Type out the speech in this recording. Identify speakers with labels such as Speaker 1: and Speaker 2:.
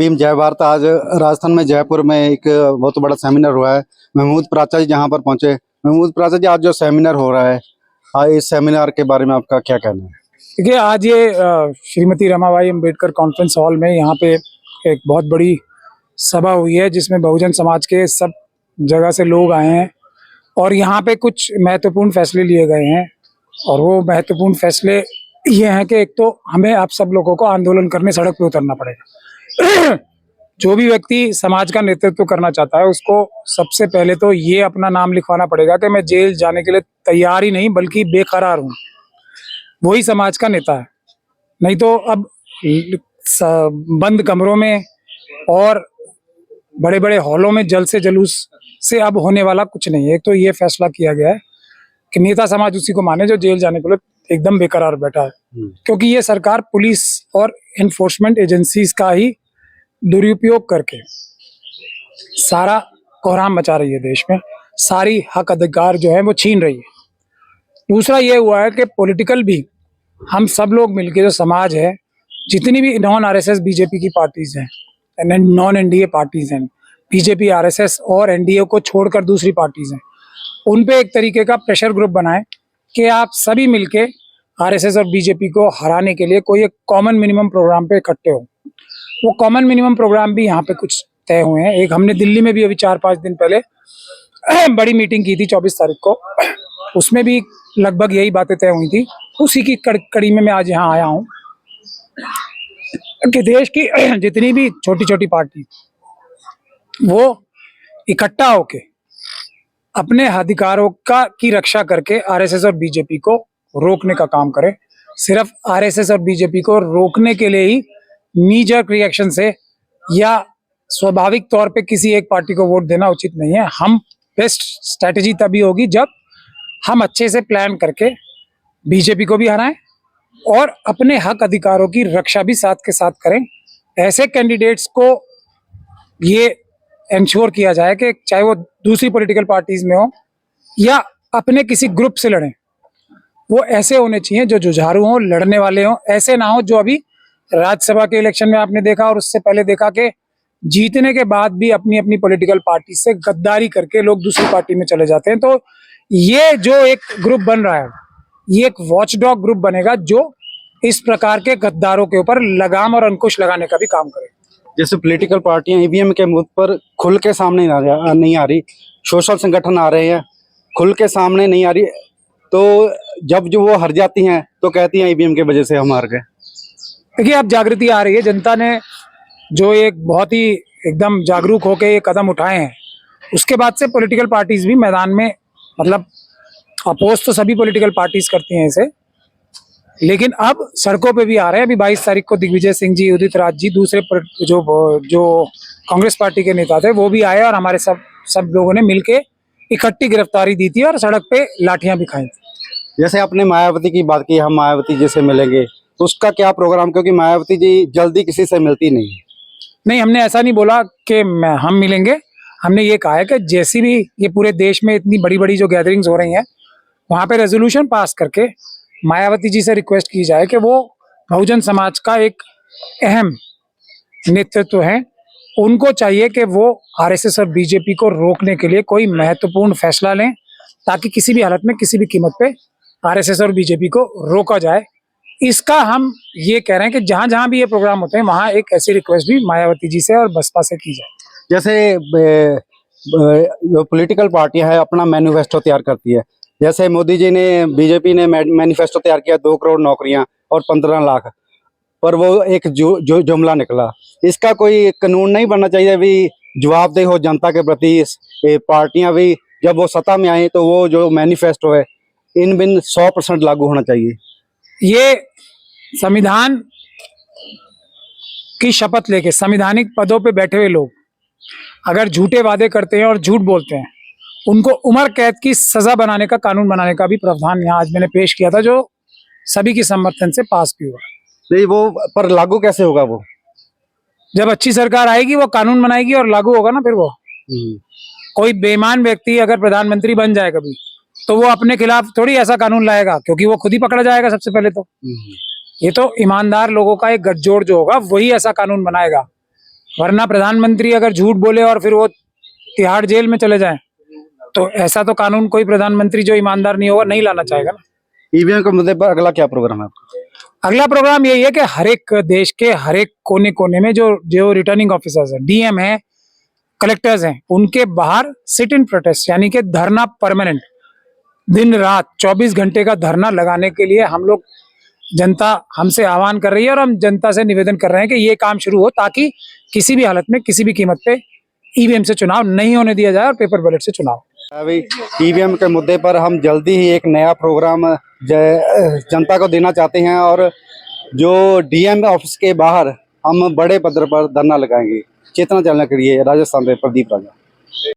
Speaker 1: भीम जय भारत। आज राजस्थान में जयपुर में एक बहुत बड़ा सेमिनार हुआ है। महमूद प्राचा जी जहाँ पर पहुंचे। महमूद प्राचा जी, आज जो सेमिनार हो रहा है, इस सेमिनार के बारे में आपका क्या कहना है?
Speaker 2: देखिए, आज ये श्रीमती रमाबाई अंबेडकर कॉन्फ्रेंस हॉल में यहाँ पे एक बहुत बड़ी सभा हुई है, जिसमें बहुजन समाज के सब जगह से लोग आए हैं और यहाँ पे कुछ महत्वपूर्ण फैसले लिए गए हैं। और वो महत्वपूर्ण फैसले ये हैं कि एक तो हमें आप सब लोगों को आंदोलन करने सड़क पे उतरना पड़ेगा। जो भी व्यक्ति समाज का नेतृत्व करना चाहता है, उसको सबसे पहले तो ये अपना नाम लिखवाना पड़ेगा कि मैं जेल जाने के लिए तैयार ही नहीं बल्कि बेकरार हूँ। वही समाज का नेता है। नहीं तो अब बंद कमरों में और बड़े बड़े हॉलों में जल से जुलूस से अब होने वाला कुछ नहीं है। एक तो ये फैसला किया गया है कि नेता समाज उसी को माने जो जेल जाने के लिए एकदम बेकरार बैठा है, क्योंकि ये सरकार पुलिस और एनफोर्समेंट एजेंसीज का ही दुरुपयोग करके सारा कोहराम मचा रही है देश में। सारी हक अधिकार जो है वो छीन रही है। दूसरा ये हुआ है कि पॉलिटिकल भी हम सब लोग मिलके जो समाज है, जितनी भी नॉन आरएसएस बीजेपी की पार्टीज हैं, नॉन एनडीए पार्टीज हैं, बीजेपी आरएसएस और एनडीए को छोड़कर दूसरी पार्टीज हैं, उन पे एक तरीके का प्रेशर ग्रुप बनाए कि आप सभी मिलके आरएसएस और बीजेपी को हराने के लिए कोई एक कॉमन मिनिमम प्रोग्राम पे इकट्ठे हो। वो कॉमन मिनिमम प्रोग्राम भी यहाँ पे कुछ तय हुए हैं। एक हमने दिल्ली में भी अभी 4-5 दिन पहले बड़ी मीटिंग की थी 24 तारीख को, उसमें भी लगभग यही बातें तय हुई थी। उसी की कड़ी में मैं आज यहाँ आया हूँ कि देश की जितनी भी छोटी छोटी पार्टी वो इकट्ठा होके अपने अधिकारों की रक्षा करके आरएसएस और बीजेपी को रोकने का काम करे। सिर्फ आरएसएस और बीजेपी को रोकने के लिए ही नी जर्क रिएक्शन से या स्वाभाविक तौर पे किसी एक पार्टी को वोट देना उचित नहीं है। हम बेस्ट स्ट्रेटेजी तभी होगी जब हम अच्छे से प्लान करके बीजेपी को भी हराएं और अपने हक अधिकारों की रक्षा भी साथ के साथ करें। ऐसे कैंडिडेट्स को ये इंश्योर किया जाए कि चाहे वो दूसरी पॉलिटिकल पार्टीज में हो या अपने किसी ग्रुप से लड़ें, वो ऐसे होने चाहिए जो जुझारू हों, लड़ने वाले हों। ऐसे ना हो जो अभी राज्यसभा के इलेक्शन में आपने देखा और उससे पहले देखा कि जीतने के बाद भी अपनी अपनी पॉलिटिकल पार्टी से गद्दारी करके लोग दूसरी पार्टी में चले जाते हैं। तो ये जो एक ग्रुप बन रहा है, ये एक वॉचडॉग ग्रुप बनेगा जो इस प्रकार के गद्दारों के ऊपर लगाम और अंकुश लगाने का भी काम करे।
Speaker 1: जैसे पॉलिटिकल पार्टियां ईवीएम के मुद्दे पर खुल के सामने नहीं आ रही, सोशल संगठन आ रहे हैं, खुल के सामने नहीं आ रही, तो जब जो वो हार जाती हैं तो कहती हैं ईवीएम की वजह से हम हार गए।
Speaker 2: देखिए, अब जागृति आ रही है। जनता ने जो एक बहुत ही एकदम जागरूक होकर ये कदम उठाए हैं, उसके बाद से पॉलिटिकल पार्टीज भी मैदान में, मतलब अपोज तो सभी पॉलिटिकल पार्टीज करती हैं इसे, लेकिन अब सड़कों पे भी आ रहे हैं। अभी 22 तारीख को दिग्विजय सिंह जी, उदित राज जी, दूसरे जो कांग्रेस पार्टी के नेता थे वो भी आए और हमारे सब लोगों ने मिलके इकट्ठी गिरफ्तारी दी थी और सड़क पे लाठियां भी खाई थी।
Speaker 1: जैसे आपने मायावती की बात की, हम मायावती जी से मिलेंगे, तो उसका क्या प्रोग्राम? क्योंकि मायावती जी जल्दी किसी से मिलती नहीं।
Speaker 2: हमने ऐसा नहीं बोला कि हम मिलेंगे। हमने ये कहा है कि जैसी भी ये पूरे देश में इतनी बड़ी बड़ी जो गैदरिंग्स हो रही हैं, वहाँ पे रेजोल्यूशन पास करके मायावती जी से रिक्वेस्ट की जाए कि वो बहुजन समाज का एक अहम नेतृत्व है, उनको चाहिए कि वो आरएसएस और बीजेपी को रोकने के लिए कोई महत्वपूर्ण फैसला लें, ताकि किसी भी हालत में किसी भी कीमत पे आरएसएस और बीजेपी को रोका जाए। इसका हम ये कह रहे हैं कि जहां जहां भी ये प्रोग्राम होते हैं वहां एक ऐसी रिक्वेस्ट भी मायावती जी से और बसपा से की जाए।
Speaker 1: जैसे जो पॉलिटिकल पार्टियां है अपना मैनिफेस्टो तैयार करती है, जैसे मोदी जी ने, बीजेपी ने मैनिफेस्टो तैयार किया 2 करोड़ नौकरियां और 15 लाख, पर वो एक जो जुमला निकला। इसका कोई कानून नहीं बनना चाहिए भी जवाबदेह हो जनता के प्रति? पार्टियां भी जब वो सत्ता में आए तो वो जो मैनिफेस्टो है इन बिन 100% लागू होना चाहिए।
Speaker 2: ये संविधान की शपथ लेके संवैधानिक पदों पे बैठे हुए लोग अगर झूठे वादे करते हैं और झूठ बोलते हैं, उनको उम्र कैद की सजा बनाने का, कानून बनाने का भी प्रावधान यहाँ आज मैंने पेश किया था, जो सभी के समर्थन से पास भी हुआ।
Speaker 1: नहीं, वो पर लागू कैसे होगा? वो
Speaker 2: जब अच्छी सरकार आएगी वो कानून बनाएगी और लागू होगा ना। फिर वो कोई बेईमान व्यक्ति अगर प्रधानमंत्री बन जाए कभी, तो वो अपने खिलाफ थोड़ी ऐसा कानून लाएगा, क्योंकि वो खुद ही पकड़ा जाएगा सबसे पहले। तो ये तो ईमानदार लोगों का एक गठजोड़ जो होगा वही ऐसा कानून बनाएगा वरना प्रधानमंत्री अगर झूठ बोले और फिर वो तिहाड़ जेल में चले जाए, तो ऐसा तो कानून कोई प्रधानमंत्री जो ईमानदार नहीं होगा नहीं लाना चाहेगा ना।
Speaker 1: ईवीएम के मुद्दे पर अगला क्या प्रोग्राम है आपका?
Speaker 2: अगला प्रोग्राम यही है कि हर एक देश के हर एक कोने कोने में जो जो रिटर्निंग ऑफिसर्स हैं, डीएम हैं, कलेक्टर्स हैं, उनके बाहर सिट इन प्रोटेस्ट यानी कि धरना परमानेंट, दिन रात 24 घंटे का धरना लगाने के लिए हम लोग, जनता हमसे आह्वान कर रही है और हम जनता से निवेदन कर रहे हैं कि ये काम शुरू हो, ताकि किसी भी हालत में किसी भी कीमत पे ईवीएम से चुनाव नहीं होने दिया जाए और पेपर बैलेट से चुनाव।
Speaker 1: अभी ईवीएम के मुद्दे पर हम जल्दी ही एक नया प्रोग्राम जनता को देना चाहते हैं और जो डीएम ऑफिस के बाहर हम बड़े पद्धर पर धरना लगाएंगे। चेतना चैनल के लिए राजस्थान से प्रदीप राजा।